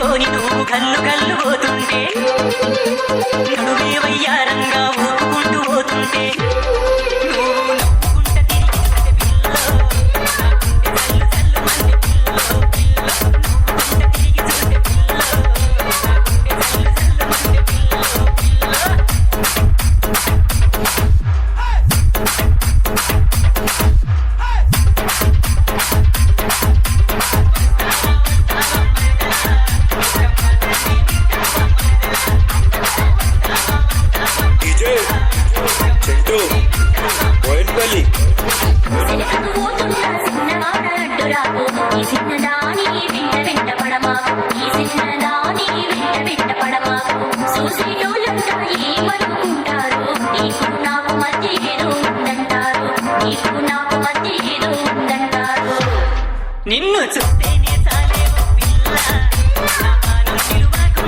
పట్టుకొని నువ్వు కళ్ళు కళ్ళు పోతుంటే నడువే వయ్యారంగా ఊపుకుంటూ పోతుంటే నువ్వు నవ్వుకుంట తిరిగి నిన్ను చూస్తేనే చాలేవో పిల్ల నా పానం నిలువకు